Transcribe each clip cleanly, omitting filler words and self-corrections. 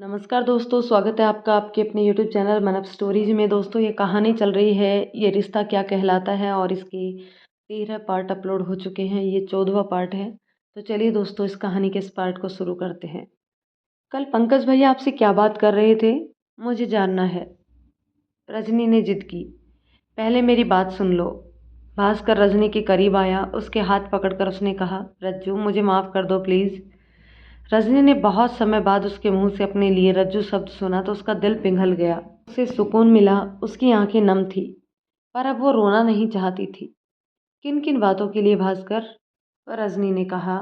नमस्कार दोस्तों, स्वागत है आपका आपके अपने यूट्यूब चैनल मन अप स्टोरीज में। दोस्तों, ये कहानी चल रही है ये रिश्ता क्या कहलाता है और इसके 13 पार्ट अपलोड हो चुके हैं। ये 14वां पार्ट है। तो चलिए दोस्तों, इस कहानी के इस पार्ट को शुरू करते हैं। कल पंकज भैया आपसे क्या बात कर रहे थे, मुझे जानना है। रजनी ने जिद की। पहले मेरी बात सुन लो। भास्कर रजनी के करीब आया। उसके हाथ पकड़कर उसने कहा, रज्जू मुझे माफ़ कर दो प्लीज़। रजनी ने बहुत समय बाद उसके मुंह से अपने लिए रज्जू शब्द सुना तो उसका दिल पिघल गया। उसे सुकून मिला। उसकी आंखें नम थी, पर अब वो रोना नहीं चाहती थी। किन किन बातों के लिए भास्कर? रजनी ने कहा,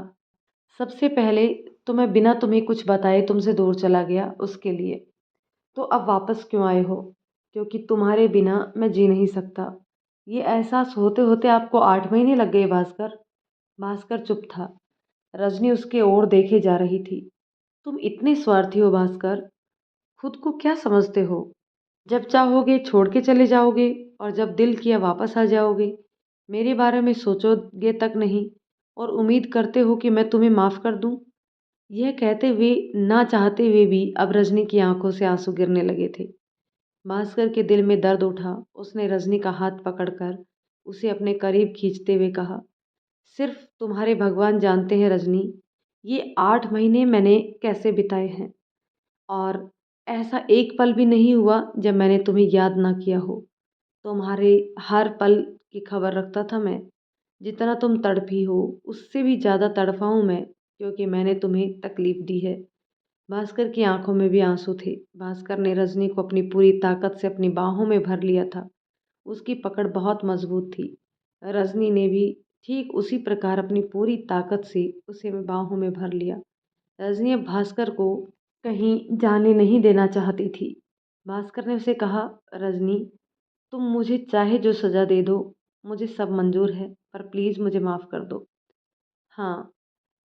सबसे पहले तो मैं बिना तुम्हें कुछ बताए तुमसे दूर चला गया, उसके लिए। तो अब वापस क्यों आए हो? क्योंकि तुम्हारे बिना मैं जी नहीं सकता। ये एहसास होते होते आपको 8 महीने लग गए भास्कर। भास्कर चुप था। रजनी उसके ओर देखे जा रही थी। तुम इतने स्वार्थी हो भास्कर। खुद को क्या समझते हो? जब चाहोगे छोड़ के चले जाओगे और जब दिल किया वापस आ जाओगे। मेरे बारे में सोचोगे तक नहीं और उम्मीद करते हो कि मैं तुम्हें माफ़ कर दूं। यह कहते हुए ना चाहते हुए भी अब रजनी की आंखों से आंसू गिरने लगे थे। भास्कर के दिल में दर्द उठा। उसने रजनी का हाथ पकड़कर उसे अपने करीब खींचते हुए कहा, सिर्फ तुम्हारे भगवान जानते हैं रजनी, ये 8 महीने मैंने कैसे बिताए हैं। और ऐसा एक पल भी नहीं हुआ जब मैंने तुम्हें याद ना किया हो। तुम्हारे हर पल की खबर रखता था मैं। जितना तुम तड़पी हो उससे भी ज़्यादा तड़पा हूँ मैं, क्योंकि मैंने तुम्हें तकलीफ़ दी है। भास्कर की आंखों में भी आंसू थे। भास्कर ने रजनी को अपनी पूरी ताकत से अपनी बाहों में भर लिया था। उसकी पकड़ बहुत मजबूत थी। रजनी ने भी ठीक उसी प्रकार अपनी पूरी ताकत से उसे बाहों में भर लिया। रजनी अब भास्कर को कहीं जाने नहीं देना चाहती थी। भास्कर ने उसे कहा, रजनी तुम मुझे चाहे जो सज़ा दे दो, मुझे सब मंजूर है, पर प्लीज़ मुझे माफ़ कर दो। हाँ,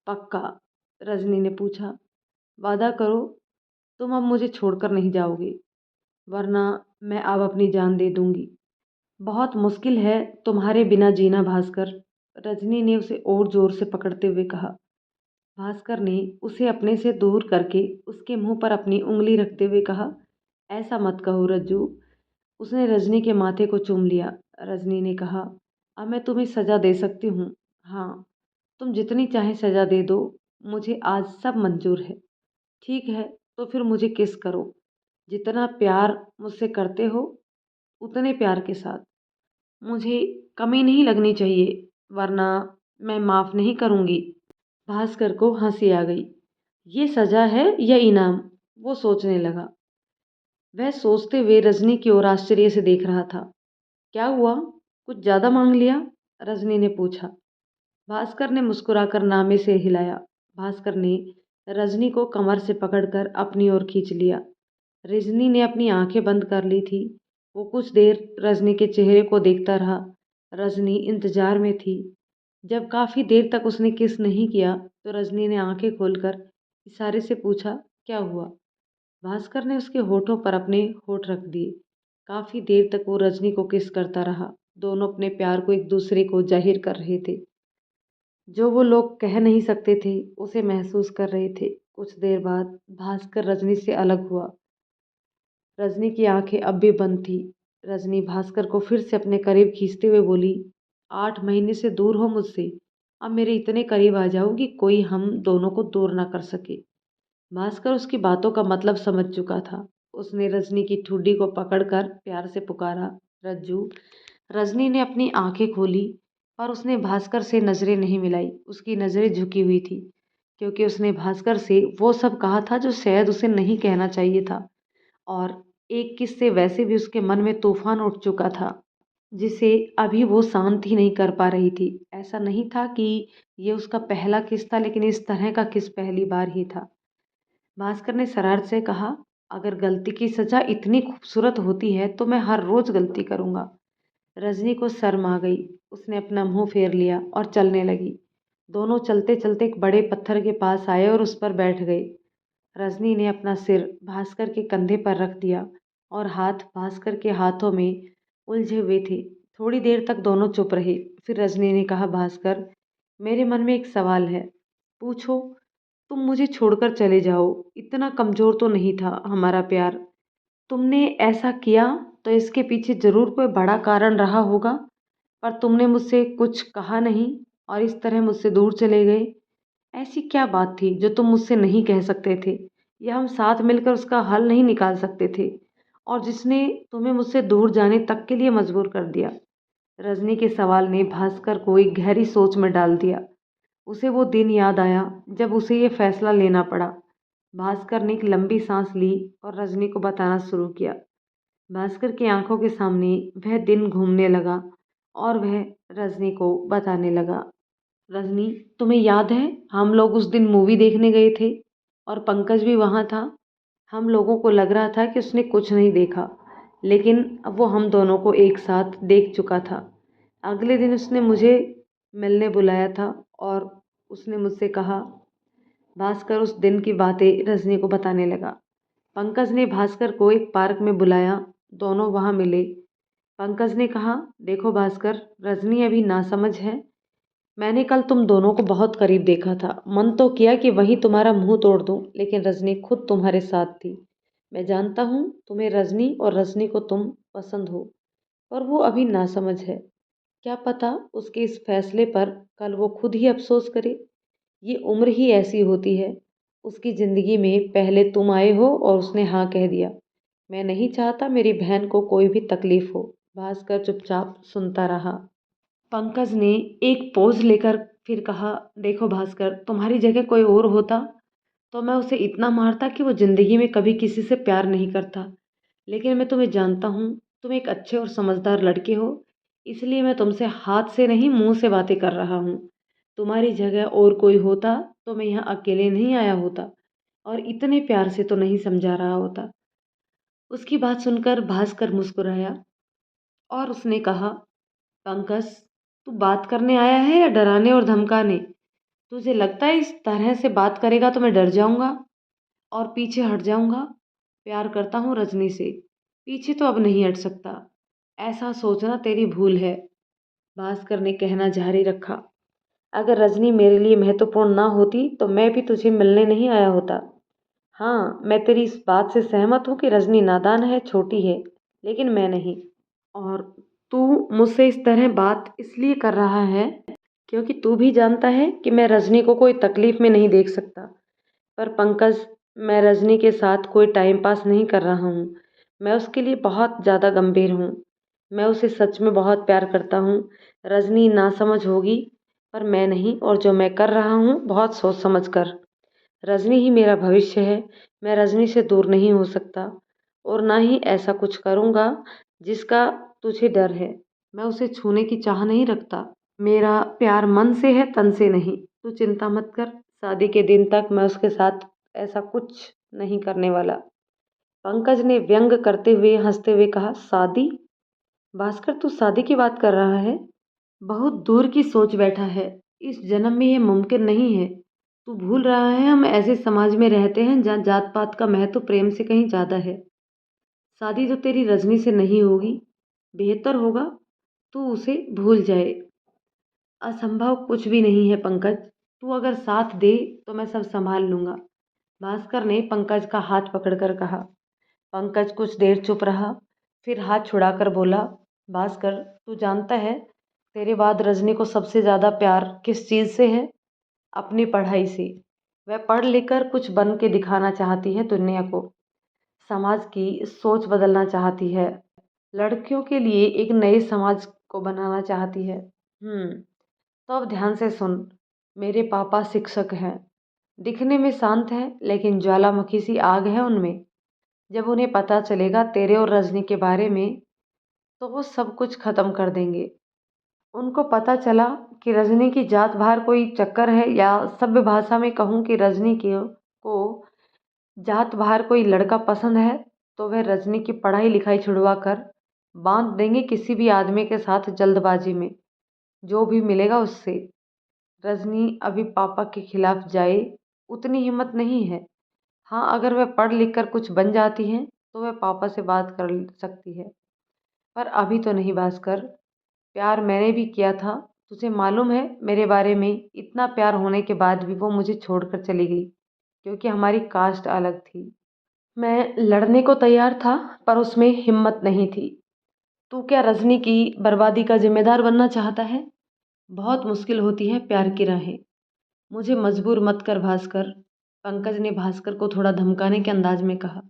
पक्का? रजनी ने पूछा। वादा करो तुम अब मुझे छोड़कर नहीं जाओगे, वरना मैं अब अपनी जान दे दूंगी। बहुत मुश्किल है तुम्हारे बिना जीना भास्कर। रजनी ने उसे और ज़ोर से पकड़ते हुए कहा। भास्कर ने उसे अपने से दूर करके उसके मुंह पर अपनी उंगली रखते हुए कहा, ऐसा मत कहो रज्जू। उसने रजनी के माथे को चूम लिया। रजनी ने कहा, अब मैं तुम्हें सज़ा दे सकती हूँ। हाँ, तुम जितनी चाहे सज़ा दे दो, मुझे आज सब मंजूर है। ठीक है, तो फिर मुझे किस करो। जितना प्यार मुझसे करते हो उतने प्यार के साथ। मुझे कमी नहीं लगनी चाहिए, वरना मैं माफ़ नहीं करूँगी। भास्कर को हंसी आ गई। ये सज़ा है या इनाम, वो सोचने लगा। वह सोचते हुए रजनी की ओर आश्चर्य से देख रहा था। क्या हुआ, कुछ ज़्यादा मांग लिया? रजनी ने पूछा। भास्कर ने मुस्कुराकर नामे से हिलाया। भास्कर ने रजनी को कमर से पकड़कर अपनी ओर खींच लिया। रजनी ने अपनी आंखें बंद कर ली थी। वो कुछ देर रजनी के चेहरे को देखता रहा। रजनी इंतजार में थी। जब काफ़ी देर तक उसने किस नहीं किया तो रजनी ने आंखें खोलकर इशारे से पूछा, क्या हुआ? भास्कर ने उसके होठों पर अपने होठ रख दिए। काफ़ी देर तक वो रजनी को किस करता रहा। दोनों अपने प्यार को एक दूसरे को जाहिर कर रहे थे। जो वो लोग कह नहीं सकते थे, उसे महसूस कर रहे थे। कुछ देर बाद भास्कर रजनी से अलग हुआ। रजनी की आंखें अब भी बंद थी। रजनी भास्कर को फिर से अपने करीब खींचते हुए बोली, 8 महीने से दूर हो मुझसे, अब मेरे इतने करीब आ जाओ कि कोई हम दोनों को दूर ना कर सके। भास्कर उसकी बातों का मतलब समझ चुका था। उसने रजनी की ठुड्डी को पकड़कर प्यार से पुकारा, रज्जू। रजनी ने अपनी आंखें खोली, पर उसने भास्कर से नजरें नहीं मिलाई। उसकी नजरें झुकी हुई थी, क्योंकि उसने भास्कर से वो सब कहा था जो शायद उसे नहीं कहना चाहिए था। और एक किस्से वैसे भी उसके मन में तूफान उठ चुका था, जिसे अभी वो शांत ही नहीं कर पा रही थी। ऐसा नहीं था कि ये उसका पहला किस था, लेकिन इस तरह का किस पहली बार ही था। भास्कर ने शरारत से कहा, अगर गलती की सजा इतनी खूबसूरत होती है तो मैं हर रोज गलती करूंगा। रजनी को शर्म आ गई। उसने अपना मुंह फेर लिया और चलने लगी। दोनों चलते चलते एक बड़े पत्थर के पास आए और उस पर बैठ गए। रजनी ने अपना सिर भास्कर के कंधे पर रख दिया और हाथ भास्कर के हाथों में उलझे हुए थे। थोड़ी देर तक दोनों चुप रहे। फिर रजनी ने कहा, भास्कर मेरे मन में एक सवाल है, पूछो। तुम मुझे छोड़कर चले जाओ, इतना कमज़ोर तो नहीं था हमारा प्यार। तुमने ऐसा किया तो इसके पीछे ज़रूर कोई बड़ा कारण रहा होगा, पर तुमने मुझसे कुछ कहा नहीं और इस तरह मुझसे दूर चले गए। ऐसी क्या बात थी जो तुम मुझसे नहीं कह सकते थे, या हम साथ मिलकर उसका हल नहीं निकाल सकते थे, और जिसने तुम्हें मुझसे दूर जाने तक के लिए मजबूर कर दिया? रजनी के सवाल ने भास्कर को एक गहरी सोच में डाल दिया। उसे वो दिन याद आया जब उसे ये फैसला लेना पड़ा। भास्कर ने एक लंबी सांस ली और रजनी को बताना शुरू किया। भास्कर की आंखों के सामने वह दिन घूमने लगा और वह रजनी को बताने लगा। रजनी, तुम्हें याद है हम लोग उस दिन मूवी देखने गए थे और पंकज भी वहाँ था। हम लोगों को लग रहा था कि उसने कुछ नहीं देखा, लेकिन अब वो हम दोनों को एक साथ देख चुका था। अगले दिन उसने मुझे मिलने बुलाया था और उसने मुझसे कहा। भास्कर उस दिन की बातें रजनी को बताने लगा। पंकज ने भास्कर को एक पार्क में बुलाया। दोनों वहाँ मिले। पंकज ने कहा, देखो भास्कर, रजनी अभी नासमझ है। मैंने कल तुम दोनों को बहुत करीब देखा था। मन तो किया कि वहीं तुम्हारा मुंह तोड़ दूं, लेकिन रजनी खुद तुम्हारे साथ थी। मैं जानता हूँ तुम्हें रजनी और रजनी को तुम पसंद हो, पर वो अभी नासमझ है। क्या पता उसके इस फैसले पर कल वो खुद ही अफसोस करे। ये उम्र ही ऐसी होती है। उसकी ज़िंदगी में पहले तुम आए हो और उसने हाँ कह दिया। मैं नहीं चाहता मेरी बहन को कोई भी तकलीफ हो। भास्कर चुपचाप सुनता रहा। पंकज ने एक पोज लेकर फिर कहा, देखो भास्कर, तुम्हारी जगह कोई और होता तो मैं उसे इतना मारता कि वो ज़िंदगी में कभी किसी से प्यार नहीं करता। लेकिन मैं तुम्हें जानता हूँ, तुम एक अच्छे और समझदार लड़के हो, इसलिए मैं तुमसे हाथ से नहीं मुंह से बातें कर रहा हूँ। तुम्हारी जगह और कोई होता तो मैं यहाँ अकेले नहीं आया होता और इतने प्यार से तो नहीं समझा रहा होता। उसकी बात सुनकर भास्कर मुस्कुराया और उसने कहा, पंकज, तू बात करने आया है या डराने और धमकाने? तुझे लगता है इस तरह से बात करेगा तो मैं डर जाऊंगा और पीछे हट जाऊंगा? प्यार करता हूँ रजनी से, पीछे तो अब नहीं हट सकता। ऐसा सोचना तेरी भूल है। भास्कर ने कहना जारी रखा, अगर रजनी मेरे लिए महत्वपूर्ण ना होती तो मैं भी तुझे मिलने नहीं आया होता। हाँ, मैं तेरी इस बात से सहमत हूँ कि रजनी नादान है, छोटी है, लेकिन मैं नहीं। और तू मुझसे इस तरह बात इसलिए कर रहा है क्योंकि तू भी जानता है कि मैं रजनी को कोई तकलीफ में नहीं देख सकता। पर पंकज, मैं रजनी के साथ कोई टाइम पास नहीं कर रहा हूँ। मैं उसके लिए बहुत ज़्यादा गंभीर हूँ। मैं उसे सच में बहुत प्यार करता हूँ। रजनी नासमझ होगी, पर मैं नहीं, और जो मैं कर रहा हूँ बहुत सोच समझ कर। रजनी ही मेरा भविष्य है। मैं रजनी से दूर नहीं हो सकता और ना ही ऐसा कुछ करूँगा जिसका तुझे डर है। मैं उसे छूने की चाह नहीं रखता। मेरा प्यार मन से है, तन से नहीं। तू चिंता मत कर, शादी के दिन तक मैं उसके साथ ऐसा कुछ नहीं करने वाला। पंकज ने व्यंग करते हुए हंसते हुए कहा, शादी? भास्कर, तू शादी की बात कर रहा है? बहुत दूर की सोच बैठा है। इस जन्म में यह मुमकिन नहीं है। तू भूल रहा है हम ऐसे समाज में रहते हैं जहाँ जात पात का महत्व प्रेम से कहीं ज़्यादा है। शादी तो तेरी रजनी से नहीं होगी। बेहतर होगा तू उसे भूल जाए। असंभव कुछ भी नहीं है पंकज। तू अगर साथ दे तो मैं सब संभाल लूँगा। भास्कर ने पंकज का हाथ पकड़कर कहा। पंकज कुछ देर चुप रहा, फिर हाथ छुड़ाकर बोला, भास्कर, तू जानता है तेरे बाद रजनी को सबसे ज़्यादा प्यार किस चीज़ से है? अपनी पढ़ाई से। वह पढ़ लिख कर कुछ बन के दिखाना चाहती है दुनिया को। समाज की सोच बदलना चाहती है। लड़कियों के लिए एक नए समाज को बनाना चाहती है। तो अब ध्यान से सुन। मेरे पापा शिक्षक हैं। दिखने में शांत हैं, लेकिन ज्वालामुखी सी आग है उनमें। जब उन्हें पता चलेगा तेरे और रजनी के बारे में, तो वो सब कुछ खत्म कर देंगे। उनको पता चला कि रजनी की जात बाहर कोई चक्कर है, या सभ्य भाषा में कहूँ कि रजनी को जात बाहर कोई लड़का पसंद है, तो वह रजनी की पढ़ाई लिखाई छुड़वा कर बांध देंगे किसी भी आदमी के साथ जल्दबाजी में, जो भी मिलेगा उससे। रजनी अभी पापा के खिलाफ जाए उतनी हिम्मत नहीं है। हाँ, अगर वह पढ़ लिख कर कुछ बन जाती हैं तो वह पापा से बात कर सकती है, पर अभी तो नहीं भास्कर। प्यार मैंने भी किया था, तुझे मालूम है मेरे बारे में। इतना प्यार होने के बाद भी वो मुझे छोड़कर चली गई। क्योंकि हमारी कास्ट अलग थी। मैं लड़ने को तैयार था पर उसमें हिम्मत नहीं थी। तू क्या रजनी की बर्बादी का जिम्मेदार बनना चाहता है? बहुत मुश्किल होती है प्यार की राहें। मुझे मजबूर मत कर भास्कर। पंकज ने भास्कर को थोड़ा धमकाने के अंदाज में कहा।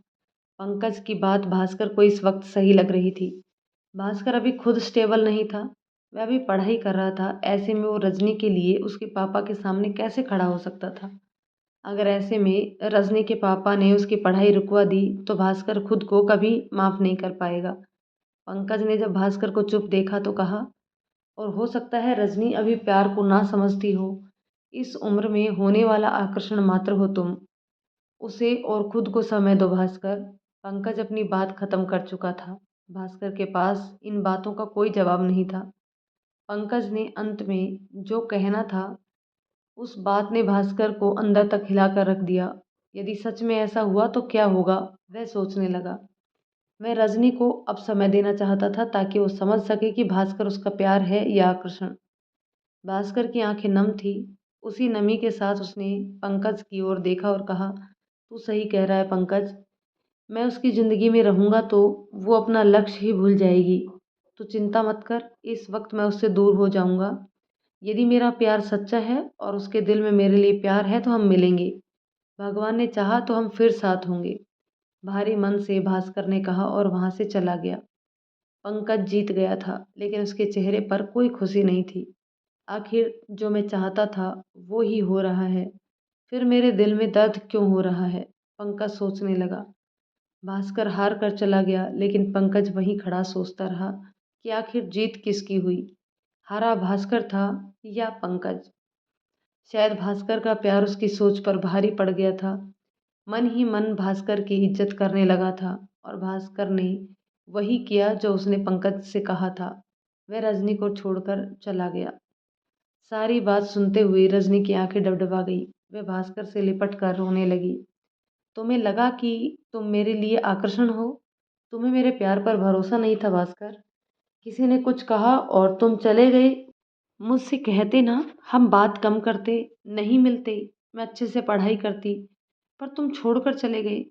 पंकज की बात भास्कर को इस वक्त सही लग रही थी। भास्कर अभी खुद स्टेबल नहीं था। वह अभी पढ़ाई कर रहा था। ऐसे में वो रजनी के लिए उसके पापा के सामने कैसे खड़ा हो सकता था? अगर ऐसे में रजनी के पापा ने उसकी पढ़ाई रुकवा दी तो भास्कर खुद को कभी माफ़ नहीं कर पाएगा। पंकज ने जब भास्कर को चुप देखा तो कहा, और हो सकता है रजनी अभी प्यार को ना समझती हो। इस उम्र में होने वाला आकर्षण मात्र हो तुम। उसे और खुद को समय दो भास्कर। पंकज अपनी बात खत्म कर चुका था। भास्कर के पास इन बातों का कोई जवाब नहीं था। पंकज ने अंत में जो कहना था उस बात ने भास्कर को अंदर तक हिलाकर रख दिया। यदि सच में ऐसा हुआ तो क्या होगा, वह सोचने लगा। वह रजनी को अब समय देना चाहता था ताकि वो समझ सके कि भास्कर उसका प्यार है या आकर्षण। भास्कर की आंखें नम थी। उसी नमी के साथ उसने पंकज की ओर देखा और कहा, तू सही कह रहा है पंकज। मैं उसकी ज़िंदगी में रहूँगा तो वो अपना लक्ष्य ही भूल जाएगी। तू चिंता मत कर, इस वक्त मैं उससे दूर हो जाऊँगा। यदि मेरा प्यार सच्चा है और उसके दिल में मेरे लिए प्यार है तो हम मिलेंगे। भगवान ने चाहा तो हम फिर साथ होंगे। भारी मन से भास्कर ने कहा और वहाँ से चला गया। पंकज जीत गया था लेकिन उसके चेहरे पर कोई खुशी नहीं थी। आखिर जो मैं चाहता था वो ही हो रहा है, फिर मेरे दिल में दर्द क्यों हो रहा है? पंकज सोचने लगा। भास्कर हार कर चला गया लेकिन पंकज वहीं खड़ा सोचता रहा कि आखिर जीत किसकी हुई, हारा भास्कर था या पंकज। शायद भास्कर का प्यार उसकी सोच पर भारी पड़ गया था। मन ही मन भास्कर की इज्जत करने लगा था और भास्कर ने वही किया जो उसने पंकज से कहा था। वह रजनी को छोड़कर चला गया। सारी बात सुनते हुए रजनी की आंखें डबडबा गई। वह भास्कर से लिपट कर रोने लगी। तुम्हें लगा कि तुम मेरे लिए आकर्षण हो? तुम्हें मेरे प्यार पर भरोसा नहीं था भास्कर? किसी ने कुछ कहा और तुम चले गए। मुझसे कहते ना, हम बात कम करते, नहीं मिलते, मैं अच्छे से पढ़ाई करती, पर तुम छोड़कर चले गए।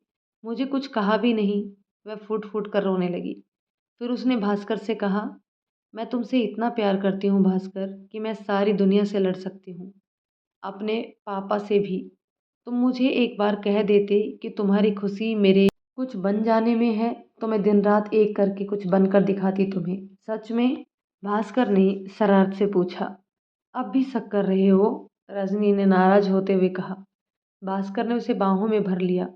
मुझे कुछ कहा भी नहीं। वह फूट फूट कर रोने लगी। फिर उसने भास्कर से कहा, मैं तुमसे इतना प्यार करती हूँ भास्कर कि मैं सारी दुनिया से लड़ सकती हूँ, अपने पापा से भी। तुम मुझे एक बार कह देते कि तुम्हारी खुशी मेरे कुछ बन जाने में है तो मैं दिन रात एक करके कुछ बनकर दिखाती तुम्हें। सच में? भास्कर ने शरारत से पूछा। अब भी शक कर रहे हो? रजनी ने नाराज होते हुए कहा। भास्कर ने उसे बाहों में भर लिया।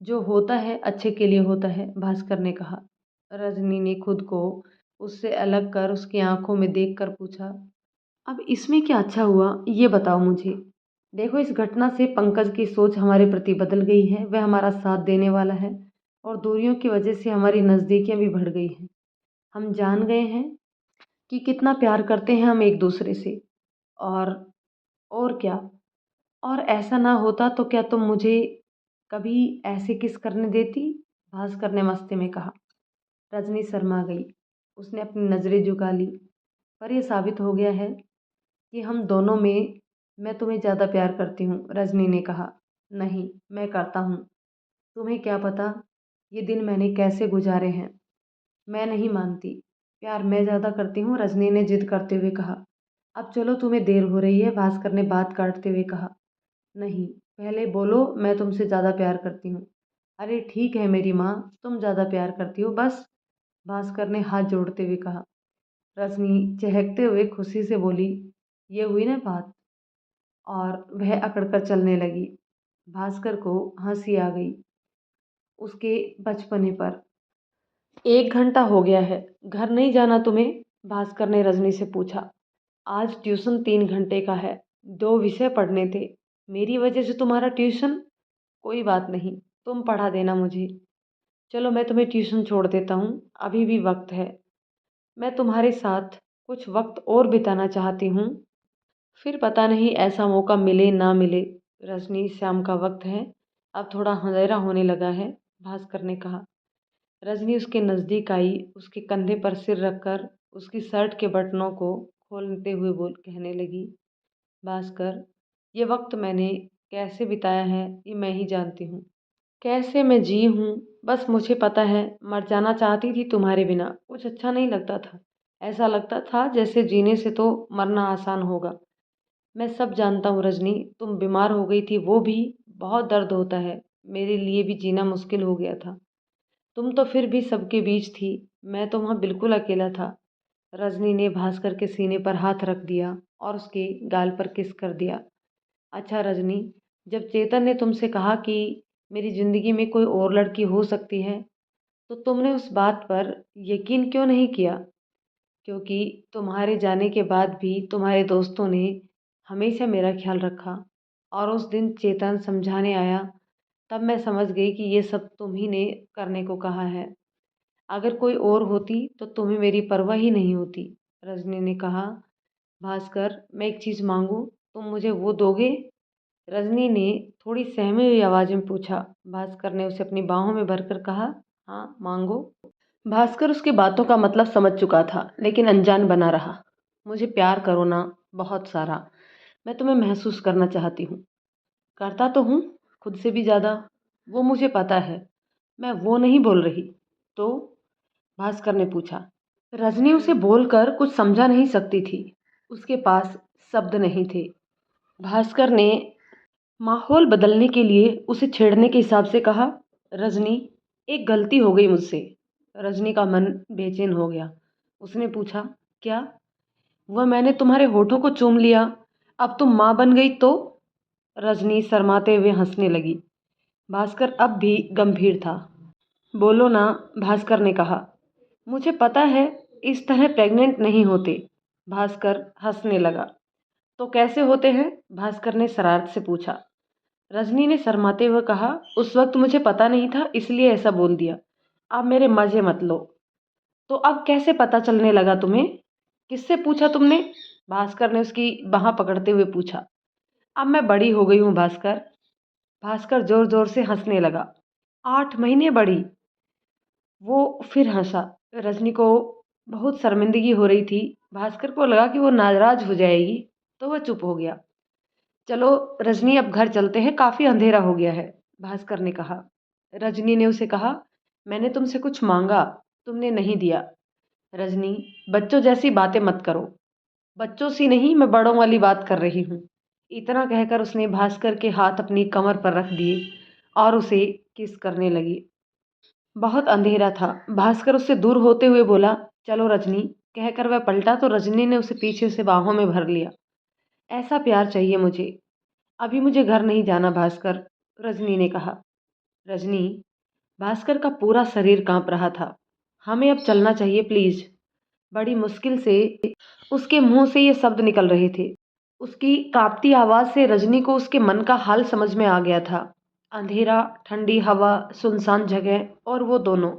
जो होता है अच्छे के लिए होता है, भास्कर ने कहा। रजनी ने खुद को उससे अलग कर उसकी आंखों में देखकर पूछा, अब इसमें क्या अच्छा हुआ, ये बताओ मुझे। देखो, इस घटना से पंकज की सोच हमारे प्रति बदल गई है। वह हमारा साथ देने वाला है और दूरियों की वजह से हमारी नज़दीकियां भी बढ़ गई हैं। हम जान गए हैं कि कितना प्यार करते हैं हम एक दूसरे से। और और क्या? और ऐसा ना होता तो क्या तुम मुझे कभी ऐसे किस करने देती? भास्कर ने मस्ती में कहा। रजनी शर्मा गई। उसने अपनी नज़रें झुका ली। पर यह साबित हो गया है कि हम दोनों में मैं तुम्हें ज़्यादा प्यार करती हूँ, रजनी ने कहा। नहीं, मैं करता हूँ। तुम्हें क्या पता ये दिन मैंने कैसे गुजारे हैं। मैं नहीं मानती। प्यार मैं ज़्यादा करती हूँ, रजनी ने जिद करते हुए कहा। अब चलो, तुम्हें देर हो रही है, भास्कर ने बात काटते हुए कहा। नहीं, पहले बोलो मैं तुमसे ज़्यादा प्यार करती हूँ। अरे ठीक है मेरी माँ, तुम ज़्यादा प्यार करती हो बस, भास्कर ने हाथ जोड़ते हुए कहा। रजनी चहकते हुए खुशी से बोली, ये हुई ना बात। और वह अकड़कर चलने लगी। भास्कर को हंसी आ गई उसके बचपने पर। 1 घंटा हो गया है, घर नहीं जाना तुम्हें? भास्कर ने रजनी से पूछा। आज ट्यूशन 3 घंटे का है, 2 विषय पढ़ने थे। मेरी वजह से तुम्हारा ट्यूशन? कोई बात नहीं, तुम पढ़ा देना मुझे। चलो मैं तुम्हें ट्यूशन छोड़ देता हूँ, अभी भी वक्त है। मैं तुम्हारे साथ कुछ वक्त और बिताना चाहती हूँ, फिर पता नहीं ऐसा मौका मिले ना मिले। रजनी, शाम का वक्त है, अब थोड़ा अंधेरा होने लगा है, भास्कर ने कहा। रजनी उसके नज़दीक आई, उसके कंधे पर सिर रखकर उसकी शर्ट के बटनों को खोलते हुए बोल कहने लगी, भास्कर, ये वक्त मैंने कैसे बिताया है ये मैं ही जानती हूँ। कैसे मैं जी हूँ बस मुझे पता है। मर जाना चाहती थी तुम्हारे बिना, कुछ अच्छा नहीं लगता था। ऐसा लगता था जैसे जीने से तो मरना आसान होगा। मैं सब जानता हूँ रजनी, तुम बीमार हो गई थी वो भी, बहुत दर्द होता है। मेरे लिए भी जीना मुश्किल हो गया था। तुम तो फिर भी सबके बीच थी, मैं तो वहाँ बिल्कुल अकेला था। रजनी ने भास्कर के सीने पर हाथ रख दिया और उसके गाल पर किस कर दिया। अच्छा रजनी, जब चेतन ने तुमसे कहा कि मेरी ज़िंदगी में कोई और लड़की हो सकती है, तो तुमने उस बात पर यकीन क्यों नहीं किया? क्योंकि तुम्हारे जाने के बाद भी तुम्हारे दोस्तों ने हमेशा मेरा ख्याल रखा, और उस दिन चेतन समझाने आया तब मैं समझ गई कि ये सब तुम ही ने करने को कहा है। अगर कोई और होती तो तुम्हें मेरी परवाह ही नहीं होती। रजनी ने कहा, भास्कर मैं एक चीज़ मांगूं, तुम मुझे वो दोगे? रजनी ने थोड़ी सहमी हुई आवाज़ में पूछा। भास्कर ने उसे अपनी बाहों में भरकर कहा, हाँ मांगो। भास्कर उसकी बातों का मतलब समझ चुका था लेकिन अनजान बना रहा। मुझे प्यार करो ना, बहुत सारा। मैं तुम्हें महसूस करना चाहती हूँ। करता तो हूँ, खुद से भी ज़्यादा। वो मुझे पता है। मैं वो नहीं बोल रही। तो? भास्कर ने पूछा। रजनी उसे बोलकर कुछ समझा नहीं सकती थी। उसके पास शब्द नहीं थे। भास्कर ने माहौल बदलने के लिए उसे छेड़ने के हिसाब से कहा, रजनी एक गलती हो गई मुझसे। रजनी का मन बेचैन हो गया। उसने पूछा, क्या? वह मैंने तुम्हारे होठों को चूम लिया, अब तुम माँ बन गई तो? रजनी शर्माते हुए हंसने लगी। भास्कर अब भी गंभीर था। बोलो ना, भास्कर ने कहा। मुझे पता है इस तरह प्रेग्नेंट नहीं होते। भास्कर हंसने लगा। तो कैसे होते हैं? भास्कर ने शरारत से पूछा। रजनी ने शर्माते हुए कहा, उस वक्त मुझे पता नहीं था इसलिए ऐसा बोल दिया। अब मेरे मजे मत लो। तो अब कैसे पता चलने लगा तुम्हें? किससे पूछा तुमने? भास्कर ने उसकी बाह पकड़ते हुए पूछा। अब मैं बड़ी हो गई हूँ भास्कर। भास्कर जोर जोर से हंसने लगा। 8 महीने बड़ी? वो फिर हंसा। रजनी को बहुत शर्मिंदगी हो रही थी। भास्कर को लगा कि वो नाराज हो जाएगी, तो वह चुप हो गया। चलो रजनी अब घर चलते हैं, काफ़ी अंधेरा हो गया है, भास्कर ने कहा। रजनी ने उसे कहा, मैंने तुमसे कुछ मांगा, तुमने नहीं दिया। रजनी, बच्चों जैसी बातें मत करो। बच्चों सी नहीं, मैं बड़ों वाली बात कर रही हूँ। इतना कहकर उसने भास्कर के हाथ अपनी कमर पर रख दिए और उसे किस करने लगी। बहुत अंधेरा था। भास्कर उससे दूर होते हुए बोला, चलो रजनी। कहकर वह पलटा तो रजनी ने उसे पीछे से बाहों में भर लिया। ऐसा प्यार चाहिए मुझे। अभी मुझे घर नहीं जाना भास्कर, रजनी ने कहा। रजनी, भास्कर का पूरा शरीर कांप रहा था। हमें अब चलना चाहिए प्लीज। बड़ी मुश्किल से उसके मुंह से ये शब्द निकल रहे थे। उसकी कांपती आवाज से रजनी को उसके मन का हाल समझ में आ गया था। अंधेरा, ठंडी हवा, सुनसान जगह और वो दोनों।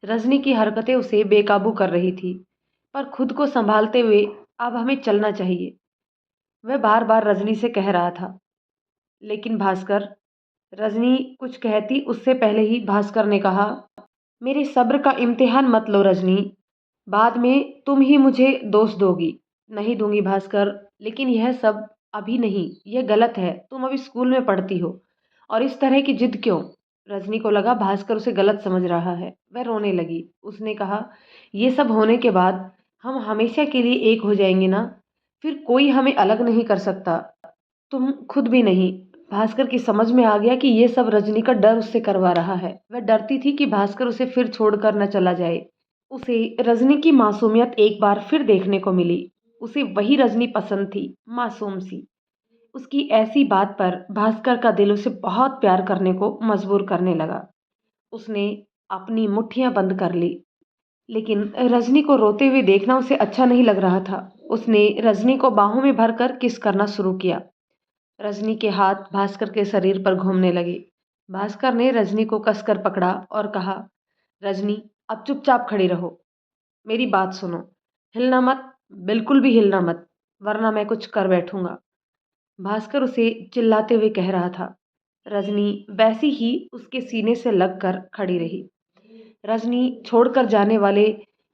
रजनी की हरकतें उसे बेकाबू कर रही थी, पर खुद को संभालते हुए अब हमें चलना चाहिए, वह बार बार रजनी से कह रहा था। लेकिन भास्कर, रजनी कुछ कहती उससे पहले ही भास्कर ने कहा, मेरे सब्र का इम्तिहान मत लो रजनी। बाद में तुम ही मुझे दोष दोगी। नहीं दूंगी भास्कर, लेकिन यह सब अभी नहीं, यह गलत है। तुम अभी स्कूल में पढ़ती हो और इस तरह की जिद क्यों? रजनी को लगा भास्कर उसे गलत समझ रहा है। वह रोने लगी। उसने कहा, ये सब होने के बाद हम हमेशा के लिए एक हो जाएंगे ना, फिर कोई हमें अलग नहीं कर सकता, तुम खुद भी नहीं। भास्कर की समझ में आ गया कि ये सब रजनी का डर उससे करवा रहा है। वह डरती थी कि भास्कर उसे फिर छोड़कर न चला जाए। उसे रजनी की मासूमियत एक बार फिर देखने को मिली। उसे वही रजनी पसंद थी, मासूम सी। उसकी ऐसी बात पर भास्कर का दिल उसे बहुत प्यार करने को मजबूर करने लगा। उसने अपनी मुट्ठियां बंद कर ली। लेकिन रजनी को रोते हुए देखना उसे अच्छा नहीं लग रहा था। उसने रजनी को बाहों में भरकर किस करना शुरू किया। रजनी के हाथ भास्कर के शरीर पर घूमने लगे। भास्कर ने रजनी को कसकर पकड़ा और कहा, रजनी अब चुपचाप खड़ी रहो, मेरी बात सुनो। हिलना मत, बिल्कुल भी हिलना मत, वरना मैं कुछ कर बैठूंगा। भास्कर उसे चिल्लाते हुए कह रहा था। रजनी वैसी ही उसके सीने से लगकर खड़ी रही। रजनी, छोड़कर जाने वाले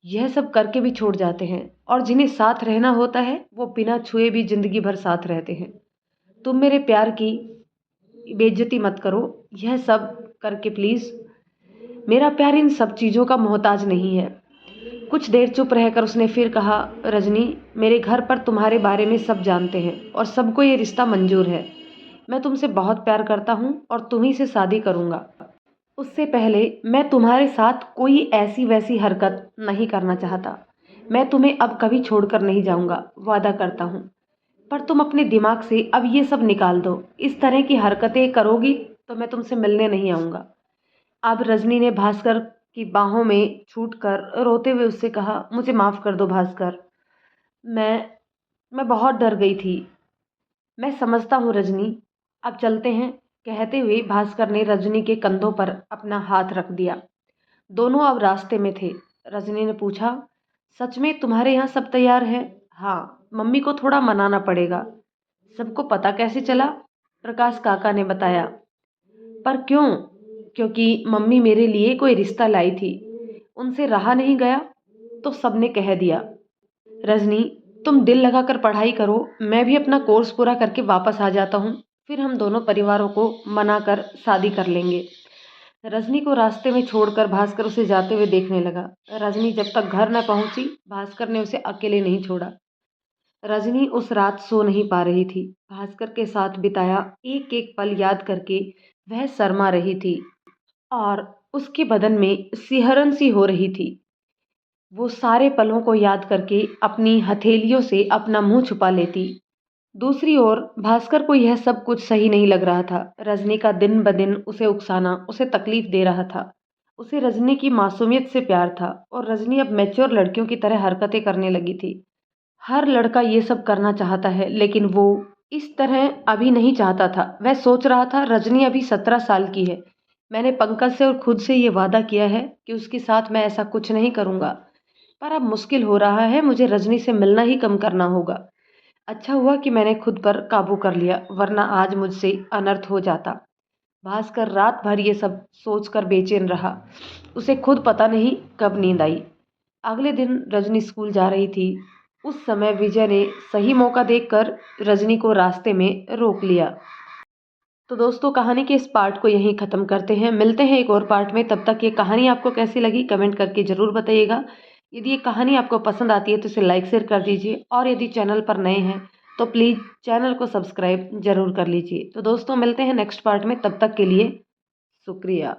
यह सब करके भी छोड़ जाते हैं, और जिन्हें साथ रहना होता है वो बिना छुए भी जिंदगी भर साथ रहते हैं। तुम मेरे प्यार की बेइज्जती मत करो, यह सब करके प्लीज़। मेरा प्यार इन सब चीज़ों का मोहताज नहीं है। कुछ देर चुप रहकर उसने फिर कहा, रजनी, मेरे घर पर तुम्हारे बारे में सब जानते हैं और सबको ये रिश्ता मंजूर है। मैं तुमसे बहुत प्यार करता हूँ और तुम्ही से शादी करूँगा। उससे पहले मैं तुम्हारे साथ कोई ऐसी वैसी हरकत नहीं करना चाहता। मैं तुम्हें अब कभी छोड़कर नहीं जाऊँगा, वादा करता हूँ। पर तुम अपने दिमाग से अब ये सब निकाल दो। इस तरह की हरकतें करोगी तो मैं तुमसे मिलने नहीं आऊँगा। अब रजनी ने भास्कर की बाहों में छूटकर रोते हुए उससे कहा, मुझे माफ़ कर दो भास्कर। मैं मैं बहुत डर गई थी। मैं समझता हूँ रजनी, अब चलते हैं। कहते हुए भास्कर ने रजनी के कंधों पर अपना हाथ रख दिया। दोनों अब रास्ते में थे। रजनी ने पूछा, सच में तुम्हारे यहाँ सब तैयार है? हाँ, मम्मी को थोड़ा मनाना पड़ेगा। सबको पता कैसे चला? प्रकाश काका ने बताया। पर क्यों? क्योंकि मम्मी मेरे लिए कोई रिश्ता लाई थी, उनसे रहा नहीं गया तो सबने कह दिया। रजनी, तुम दिल लगाकर पढ़ाई करो, मैं भी अपना कोर्स पूरा करके वापस आ जाता हूँ, फिर हम दोनों परिवारों को मनाकर शादी कर लेंगे। रजनी को रास्ते में छोड़कर भास्कर उसे जाते हुए देखने लगा। रजनी जब तक घर न पहुंची, भास्कर ने उसे अकेले नहीं छोड़ा। रजनी उस रात सो नहीं पा रही थी। भास्कर के साथ बिताया एक एक पल याद करके वह शर्मा रही थी और उसके बदन में सिहरन सी हो रही थी। वो सारे पलों को याद करके अपनी हथेलियों से अपना मुंह छुपा लेती। दूसरी ओर भास्कर को यह सब कुछ सही नहीं लग रहा था। रजनी का दिन ब दिन उसे उकसाना उसे तकलीफ दे रहा था। उसे रजनी की मासूमियत से प्यार था और रजनी अब मैच्योर लड़कियों की तरह हरकतें करने लगी थी। हर लड़का ये सब करना चाहता है, लेकिन वो इस तरह अभी नहीं चाहता था। वह सोच रहा था, रजनी अभी 17 साल की है। मैंने पंकज से और खुद से ये वादा किया है कि उसके साथ मैं ऐसा कुछ नहीं करूँगा। पर अब मुश्किल हो रहा है, मुझे रजनी से मिलना ही कम करना होगा। अच्छा हुआ कि मैंने खुद पर काबू कर लिया, वरना आज मुझसे अनर्थ हो जाता। भास्कर रात भर ये सब सोचकर बेचैन रहा। उसे खुद पता नहीं कब नींद आई। अगले दिन रजनी स्कूल जा रही थी। उस समय विजय ने सही मौका देखकर रजनी को रास्ते में रोक लिया। तो दोस्तों, कहानी के इस पार्ट को यहीं ख़त्म करते हैं। मिलते हैं एक और पार्ट में। तब तक ये कहानी आपको कैसी लगी कमेंट करके ज़रूर बताइएगा। यदि ये कहानी आपको पसंद आती है तो इसे लाइक शेयर कर दीजिए और यदि चैनल पर नए हैं तो प्लीज़ चैनल को सब्सक्राइब ज़रूर कर लीजिए। तो दोस्तों, मिलते हैं नेक्स्ट पार्ट में। तब तक के लिए शुक्रिया।